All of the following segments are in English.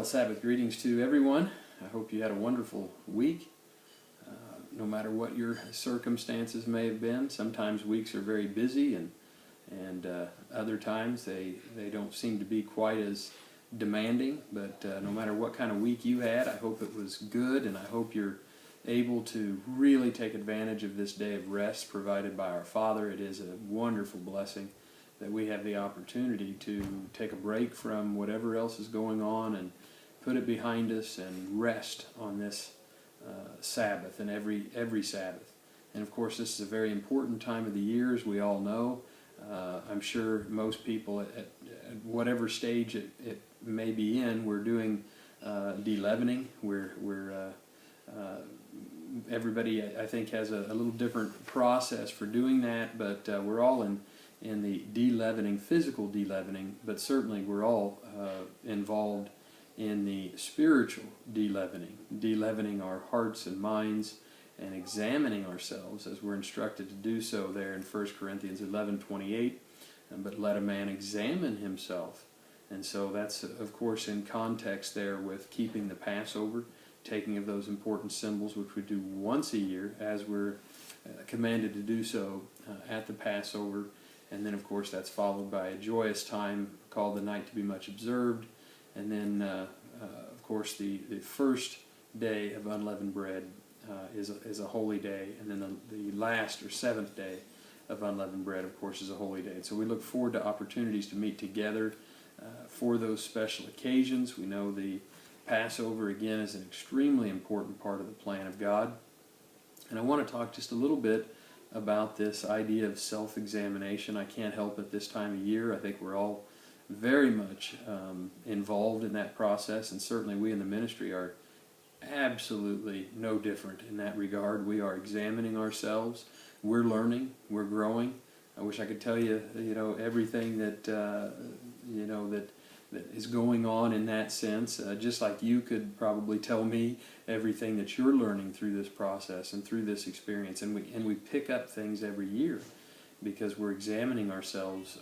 Well, Sabbath greetings to everyone. I hope you had a wonderful week. No matter what your circumstances may have been, sometimes weeks are very busy and other times they don't seem to be quite as demanding. But no matter what kind of week you had, I hope it was good, and I hope you're able to really take advantage of this day of rest provided by our Father. It is a wonderful blessing that we have the opportunity to take a break from whatever else is going on and put it behind us and rest on this Sabbath and every Sabbath. And of course, this is a very important time of the year, as we all know. I'm sure most people at whatever stage it may be in, we're doing de-leavening. Everybody, I think, has a little different process for doing that, but we're all in the de-leavening, physical de-leavening, but certainly we're all involved in the spiritual de-leavening our hearts and minds and examining ourselves as we're instructed to do so there in 1 Corinthians 11:28. But let a man examine himself. And so that's, of course, in context there with keeping the Passover, taking of those important symbols, which we do once a year as we're commanded to do so at the Passover. And then, of course, that's followed by a joyous time called the Night to be Much Observed. And then, of course, the first day of unleavened bread is a holy day. And then the last or seventh day of unleavened bread, of course, is a holy day. And so we look forward to opportunities to meet together for those special occasions. We know the Passover, again, is an extremely important part of the plan of God. And I want to talk just a little bit about this idea of self-examination. I can't help it this time of year. I think we're all very much involved in that process, and certainly we in the ministry are absolutely no different in that regard. We are examining ourselves. We're learning. We're growing. I wish I could tell you, everything that that is going on in that sense, just like you could probably tell me everything that you're learning through this process and through this experience. And we pick up things every year because we're examining ourselves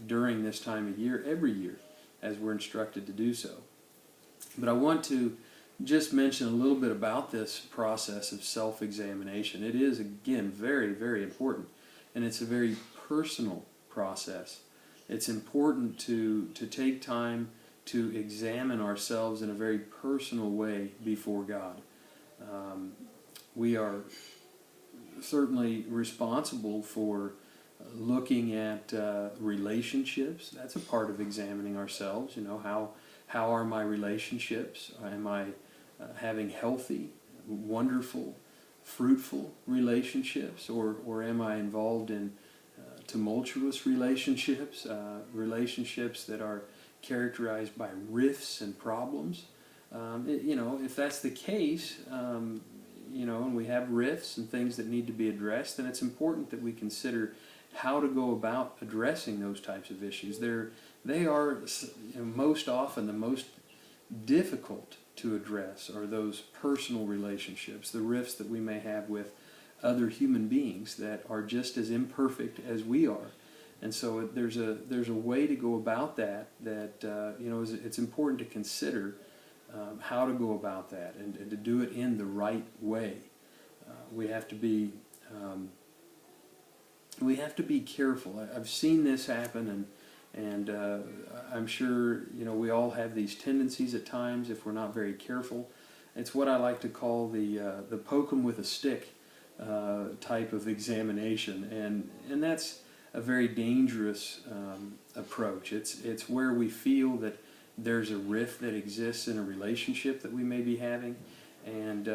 during this time of year, every year, as we're instructed to do so. But I want to just mention a little bit about this process of self-examination. It is, again, very, very important, and it's a very personal process. It's important to take time to examine ourselves in a very personal way before God. We are certainly responsible for looking at relationships. That's a part of examining ourselves. How are my relationships? Am I having healthy, wonderful, fruitful relationships, or am I involved in tumultuous relationships, relationships that are characterized by rifts and problems? If that's the case, and we have rifts and things that need to be addressed, then it's important that we consider how to go about addressing those types of issues. They are most often the most difficult to address are those personal relationships, the rifts that we may have with other human beings that are just as imperfect as we are. And so there's a way to go about that it's important to consider how to go about that and to do it in the right way. We have to be careful. I've seen this happen, and I'm sure we all have these tendencies at times if we're not very careful. It's what I like to call the poke 'em with a stick type of examination, and that's a very dangerous approach. It's where we feel that there's a rift that exists in a relationship that we may be having, and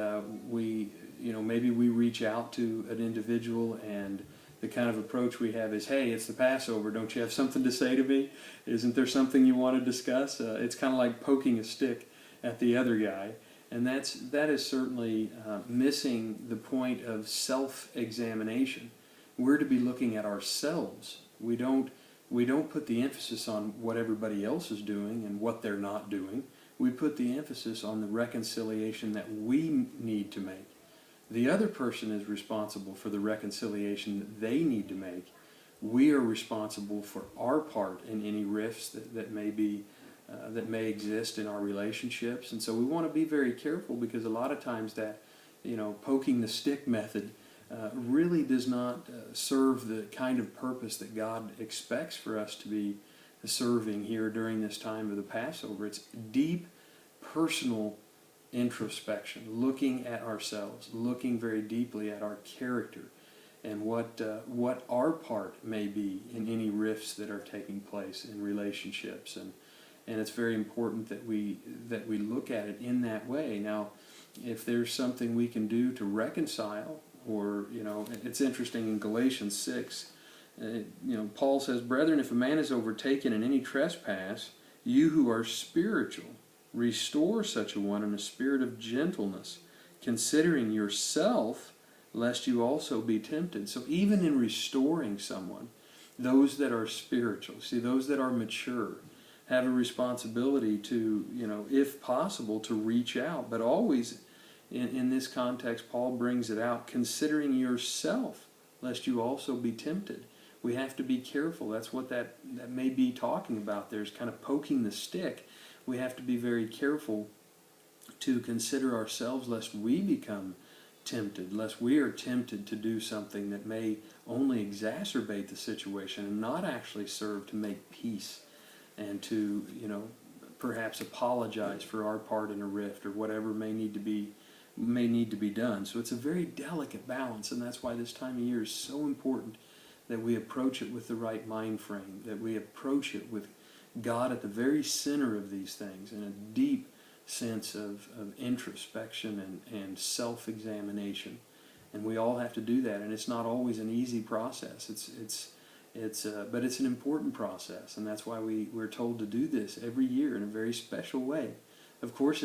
maybe we reach out to an individual, and the kind of approach we have is, "Hey, it's the Passover. Don't you have something to say to me? Isn't there something you want to discuss?" It's kind of like poking a stick at the other guy. And that is certainly missing the point of self-examination. We're to be looking at ourselves. We don't put the emphasis on what everybody else is doing and what they're not doing. We put the emphasis on the reconciliation that we need to make. The other person is responsible for the reconciliation that they need to make. We are responsible for our part in any rifts that may be that may exist in our relationships. And so we want to be very careful, because a lot of times that, poking the stick method really does not serve the kind of purpose that God expects for us to be serving here during this time of the Passover. It's deep personal introspection, looking at ourselves, looking very deeply at our character, and what our part may be in any rifts that are taking place in relationships. And it's very important that we look at it in that way. Now, if there's something we can do to reconcile, or it's interesting in Galatians 6, Paul says, "Brethren, if a man is overtaken in any trespass, you who are spiritual, restore such a one in a spirit of gentleness, considering yourself, lest you also be tempted." So even in restoring someone, those that are spiritual, those that are mature, have a responsibility to, if possible, to reach out. But always, in this context, Paul brings it out, considering yourself, lest you also be tempted. We have to be careful. That's what that may be talking about. There's kind of poking the stick. We have to be very careful to consider ourselves, lest we become tempted, lest we are tempted to do something that may only exacerbate the situation and not actually serve to make peace, and to, perhaps apologize for our part in a rift, or whatever may need to be done. So it's a very delicate balance, and that's why this time of year is so important, that we approach it with the right mind frame, that we approach it with God at the very center of these things, and a deep sense of introspection and self-examination. And we all have to do that, and it's not always an easy process. But it's an important process, and that's why we're told to do this every year in a very special way. Of course,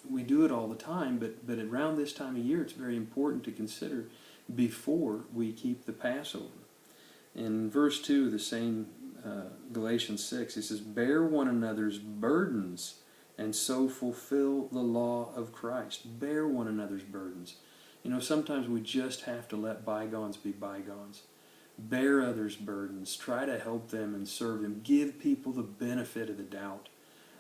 we do it all the time, but around this time of year, it's very important to consider before we keep the Passover. In verse 2 of the same Galatians 6, it says, "Bear one another's burdens, and so fulfill the law of Christ." Bear one another's burdens. Sometimes we just have to let bygones be bygones. Bear others' burdens. Try to help them and serve them. Give people the benefit of the doubt.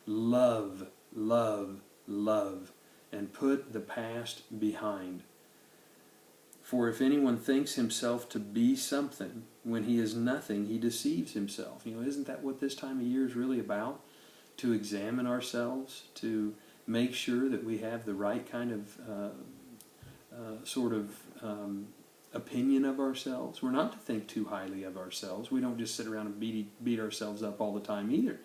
Love, love, love, and put the past behind. "For if anyone thinks himself to be something, when he is nothing, he deceives himself." Isn't that what this time of year is really about? To examine ourselves, to make sure that we have the right kind of opinion of ourselves. We're not to think too highly of ourselves. We don't just sit around and beat ourselves up all the time either.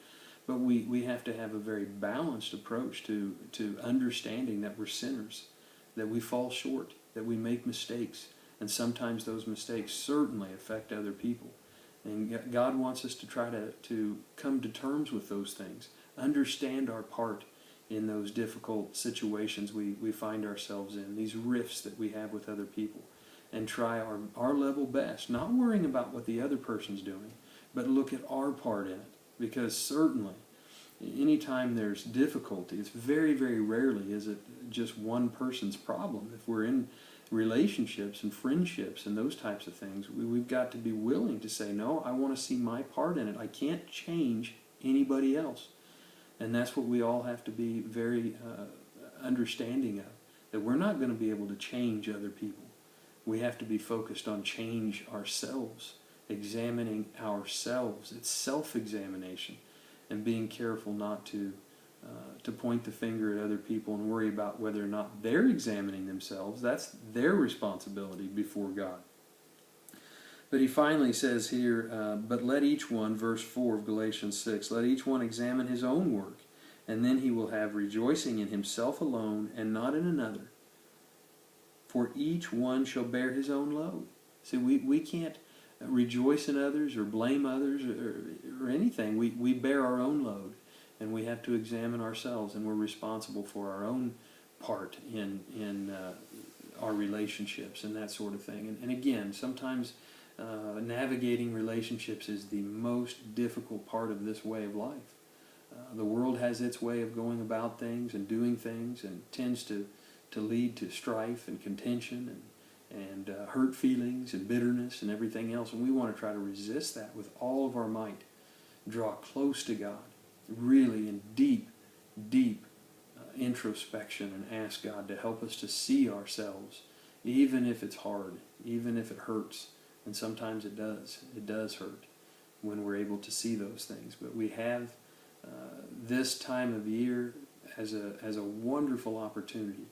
But we have to have a very balanced approach to understanding that we're sinners, that we fall short, that we make mistakes, and sometimes those mistakes certainly affect other people. And God wants us to try to come to terms with those things, understand our part in those difficult situations we find ourselves in, these rifts that we have with other people, and try our level best, not worrying about what the other person's doing, but look at our part in it. Because certainly, anytime there's difficulty, it's very, very rarely is it just one person's problem. If we're in relationships and friendships and those types of things, we've got to be willing to say, no, I want to see my part in it. I can't change anybody else. And that's what we all have to be very understanding of, that we're not going to be able to change other people. We have to be focused on change ourselves, examining ourselves. It's self-examination, and being careful not to point the finger at other people and worry about whether or not they're examining themselves. That's their responsibility before God. But he finally says here, "But let each one," verse 4 of Galatians 6, "let each one examine his own work, and then he will have rejoicing in himself alone and not in another. For each one shall bear his own load." See, we can't rejoice in others or blame others or anything. We bear our own load, and we have to examine ourselves, and we're responsible for our own part in our relationships and that sort of thing. And again, sometimes navigating relationships is the most difficult part of this way of life. The world has its way of going about things and doing things, and tends to lead to strife and contention and hurt feelings and bitterness and everything else. And we want to try to resist that with all of our might. Draw close to God. really in deep, deep introspection and ask God to help us to see ourselves, even if it's hard, even if it hurts. And sometimes it does. It does hurt when we're able to see those things. But we have this time of year as a wonderful opportunity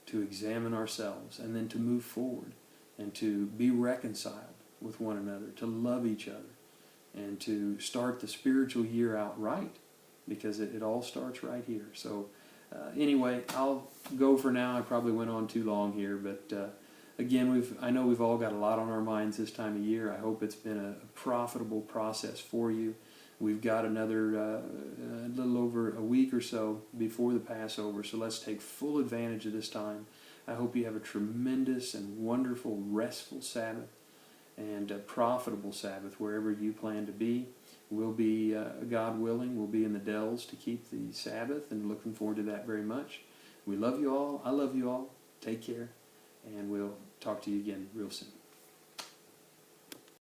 to examine ourselves and then to move forward and to be reconciled with one another, to love each other, and to start the spiritual year out right, because it all starts right here. So anyway, I'll go for now. I probably went on too long here, but again, I know we've all got a lot on our minds this time of year. I hope it's been a profitable process for you. We've got another a little over a week or so before the Passover, so let's take full advantage of this time. I hope you have a tremendous and wonderful, restful Sabbath and a profitable Sabbath wherever you plan to be. We'll be, God willing, we'll be in the Dells to keep the Sabbath, and looking forward to that very much. We love you all. I love you all. Take care, and we'll talk to you again real soon.